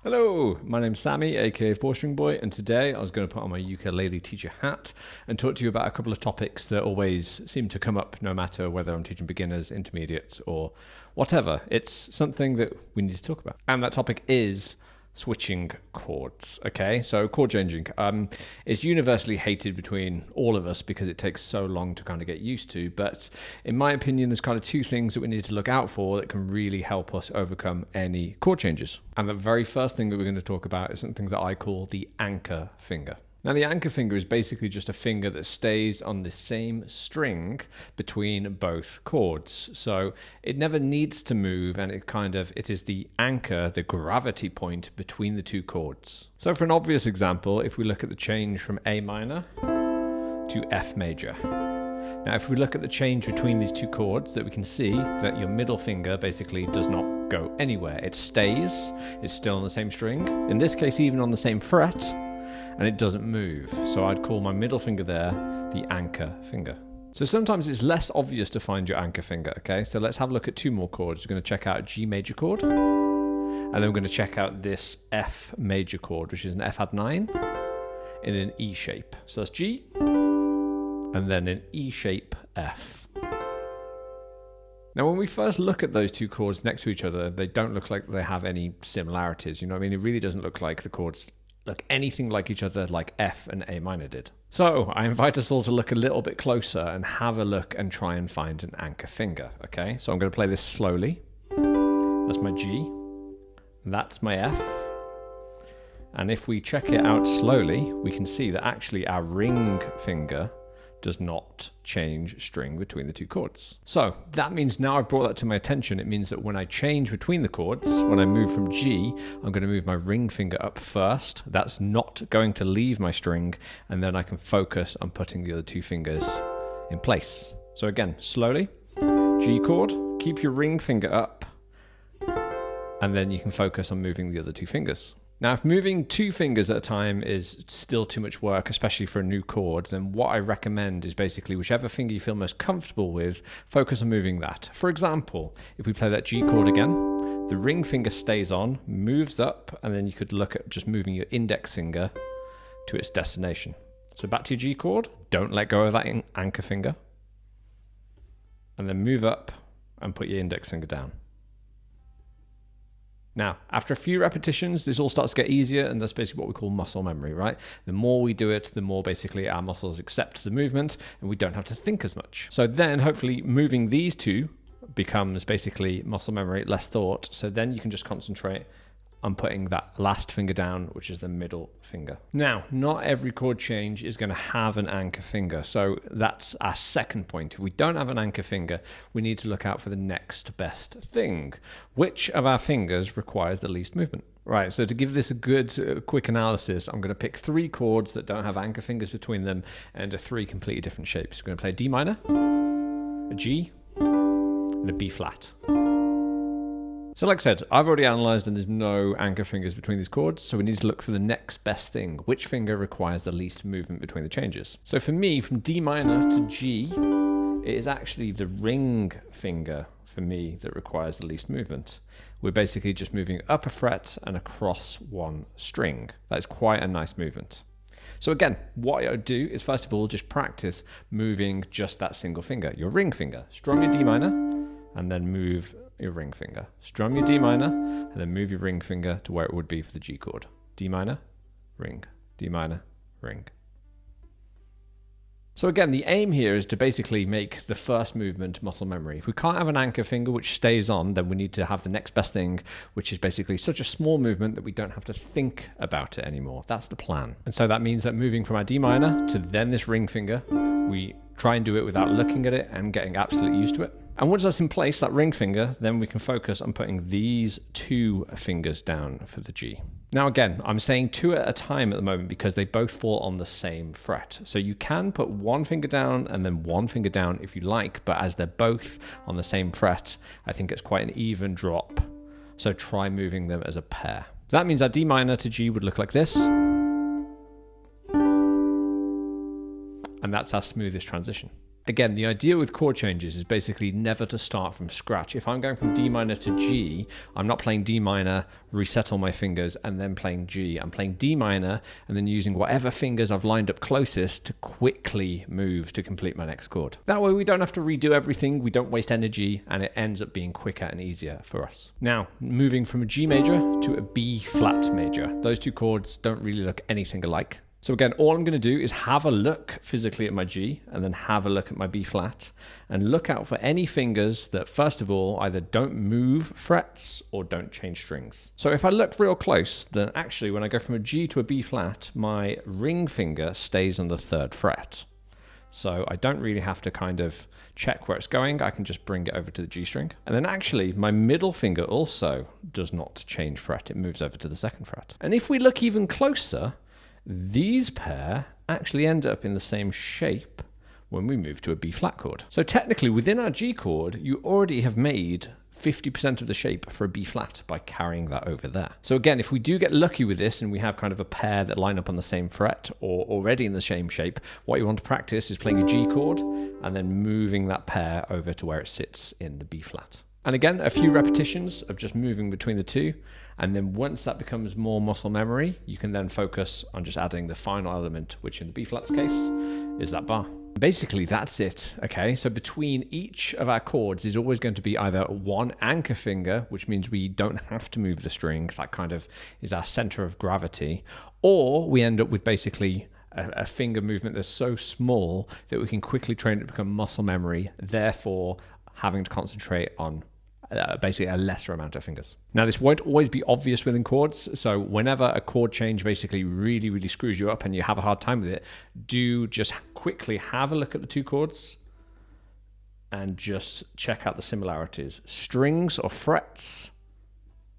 Hello, my name's Sammy, aka 4-String Boy, and today I was going to put on my ukulele teacher hat and talk to you about a couple of topics that always seem to come up no matter whether I'm teaching beginners, intermediates, or whatever. It's something that we need to talk about. And that topic is switching chords. Okay, so chord changing is universally hated between all of us because it takes so long to kind of get used to, but in my opinion there's kind of two things that we need to look out for that can really help us overcome any chord changes. And the very first thing that we're going to talk about is something that I call the anchor finger. Now, the anchor finger is basically just a finger that stays on the same string between both chords. So it never needs to move, and it is the anchor, the gravity point between the two chords. So for an obvious example, if we look at the change from A minor to F major. Now, if we look at the change between these two chords, that we can see that your middle finger basically does not go anywhere. It stays, it's still on the same string, in this case even on the same fret, and it doesn't move. So I'd call my middle finger there the anchor finger. So sometimes it's less obvious to find your anchor finger, okay? So let's have a look at two more chords. We're going to check out a G major chord, and then we're going to check out this F major chord, which is an F add 9 in an E shape. So that's G, and then an E shape F. Now, when we first look at those two chords next to each other, they don't look like they have any similarities. You know what I mean? It really doesn't look like the chords look anything like each other like F and A minor did. So I invite us all to look a little bit closer and have a look and try and find an anchor finger, okay? So I'm going to play this slowly. That's my G. That's my F. And if we check it out slowly, we can see that actually our ring finger does not change string between the two chords. So that means now I've brought that to my attention. It means that when I change between the chords, when I move from G, I'm going to move my ring finger up first. That's not going to leave my string, and then I can focus on putting the other two fingers in place. So again, slowly, G chord, keep your ring finger up, and then you can focus on moving the other two fingers. Now, if moving two fingers at a time is still too much work, especially for a new chord, then what I recommend is basically whichever finger you feel most comfortable with, focus on moving that. For example, if we play that G chord again, the ring finger stays on, moves up, and then you could look at just moving your index finger to its destination. So back to your G chord, don't let go of that anchor finger, and then move up and put your index finger down. Now, after a few repetitions, this all starts to get easier, and that's basically what we call muscle memory, right? The more we do it, the more basically our muscles accept the movement, and we don't have to think as much. So then, hopefully, moving these two becomes basically muscle memory, less thought, so then you can just concentrate on putting that last finger down, which is the middle finger. Now, not every chord change is going to have an anchor finger, so that's our second point. If we don't have an anchor finger, we need to look out for the next best thing. Which of our fingers requires the least movement? Right, so to give this a good quick analysis, I'm going to pick three chords that don't have anchor fingers between them and are three completely different shapes. We're going to play a D minor, a G, and a B flat. So like I said, I've already analysed and there's no anchor fingers between these chords, so we need to look for the next best thing. Which finger requires the least movement between the changes? So for me, from D minor to G, it is actually the ring finger for me that requires the least movement. We're basically just moving up a fret and across one string. That is quite a nice movement. So again, what I would do is first of all, just practice moving just that single finger, your ring finger. Strum your D minor and then move your ring finger. Strum your D minor and then move your ring finger to where it would be for the G chord. D minor, ring, D minor, ring. So again, the aim here is to basically make the first movement muscle memory. If we can't have an anchor finger which stays on, then we need to have the next best thing, which is basically such a small movement that we don't have to think about it anymore. That's the plan. And so that means that moving from our D minor to then this ring finger, we try and do it without looking at it and getting absolutely used to it. And once that's in place, that ring finger, then we can focus on putting these two fingers down for the G. Now again, I'm saying two at a time at the moment because they both fall on the same fret. So you can put one finger down and then one finger down if you like, but as they're both on the same fret, I think it's quite an even drop. So try moving them as a pair. That means our D minor to G would look like this. And that's our smoothest transition. Again, the idea with chord changes is basically never to start from scratch. If I'm going from D minor to G, I'm not playing D minor, resettle my fingers, and then playing G. I'm playing D minor and then using whatever fingers I've lined up closest to quickly move to complete my next chord. That way we don't have to redo everything, we don't waste energy, and it ends up being quicker and easier for us. Now, moving from a G major to a B flat major. Those two chords don't really look anything alike. So again, all I'm going to do is have a look physically at my G and then have a look at my B flat and look out for any fingers that, first of all, either don't move frets or don't change strings. So if I look real close, then actually when I go from a G to a B flat, my ring finger stays on the 3rd fret. So I don't really have to kind of check where it's going. I can just bring it over to the G string. And then actually my middle finger also does not change fret. It moves over to the 2nd fret. And if we look even closer, these pair actually end up in the same shape when we move to a B flat chord. So technically within our G chord, you already have made 50% of the shape for a B flat by carrying that over there. So again, if we do get lucky with this and we have kind of a pair that line up on the same fret or already in the same shape, what you want to practice is playing a G chord and then moving that pair over to where it sits in the B flat. And again, a few repetitions of just moving between the two. And then once that becomes more muscle memory, you can then focus on just adding the final element, which in the B flat's case is that bar. Basically, that's it. Okay, so between each of our chords is always going to be either one anchor finger, which means we don't have to move the string. That kind of is our center of gravity. Or we end up with basically a finger movement that's so small that we can quickly train it to become muscle memory, therefore having to concentrate on basically a lesser amount of fingers. Now, this won't always be obvious within chords, so whenever a chord change basically really screws you up and you have a hard time with it, do just quickly have a look at the two chords and just check out the similarities. Strings or frets,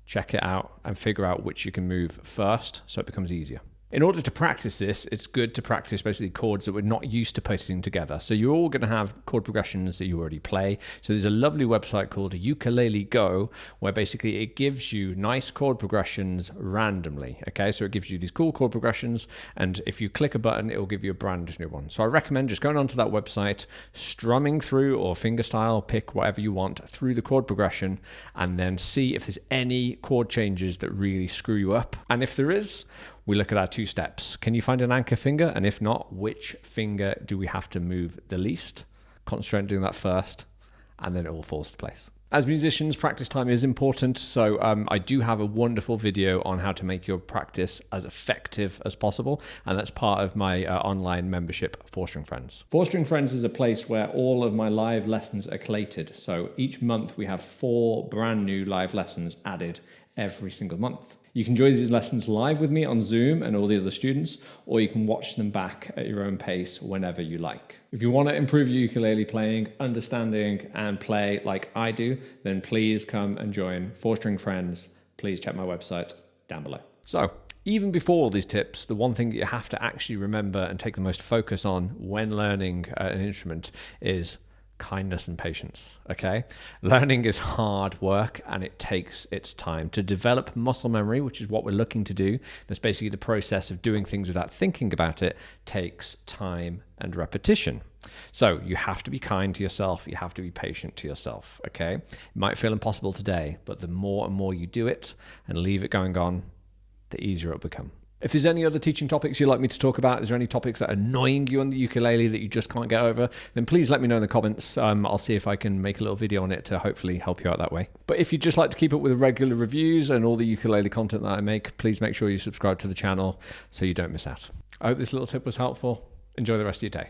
check it out and figure out which you can move first so it becomes easier. In order to practice this, it's good to practice basically chords that we're not used to putting together. So you're all going to have chord progressions that you already play. So there's a lovely website called Ukulele Go, where basically it gives you nice chord progressions randomly. Okay, so it gives you these cool chord progressions, and if you click a button, it will give you a brand new one. So I recommend just going onto that website, strumming through or fingerstyle, pick whatever you want through the chord progression, and then see if there's any chord changes that really screw you up. And if there is, we look at our 2 steps. Can you find an anchor finger? And if not, which finger do we have to move the least? Concentrate on doing that first, and then it all falls to place. As musicians, practice time is important, so I do have a wonderful video on how to make your practice as effective as possible, and that's part of my online membership, 4-String Friends. 4-String Friends is a place where all of my live lessons are collated, so each month we have 4 brand new live lessons added every single month. You can join these lessons live with me on Zoom and all the other students, or you can watch them back at your own pace whenever you like. If you want to improve your ukulele playing, understanding, and play like I do, then please come and join 4-String Friends. Please check my website down below. So, even before all these tips, the one thing that you have to actually remember and take the most focus on when learning an instrument is kindness and patience. Okay, learning is hard work and it takes its time. To develop muscle memory, which is what we're looking to do, that's basically the process of doing things without thinking about it, takes time and repetition. So you have to be kind to yourself, you have to be patient to yourself. Okay, it might feel impossible today, but the more and more you do it and leave it going on, the easier it'll become. If there's any other teaching topics you'd like me to talk about, is there any topics that are annoying you on the ukulele that you just can't get over, then please let me know in the comments. I'll see if I can make a little video on it to hopefully help you out that way. But if you'd just like to keep up with the regular reviews and all the ukulele content that I make, please make sure you subscribe to the channel so you don't miss out. I hope this little tip was helpful. Enjoy the rest of your day.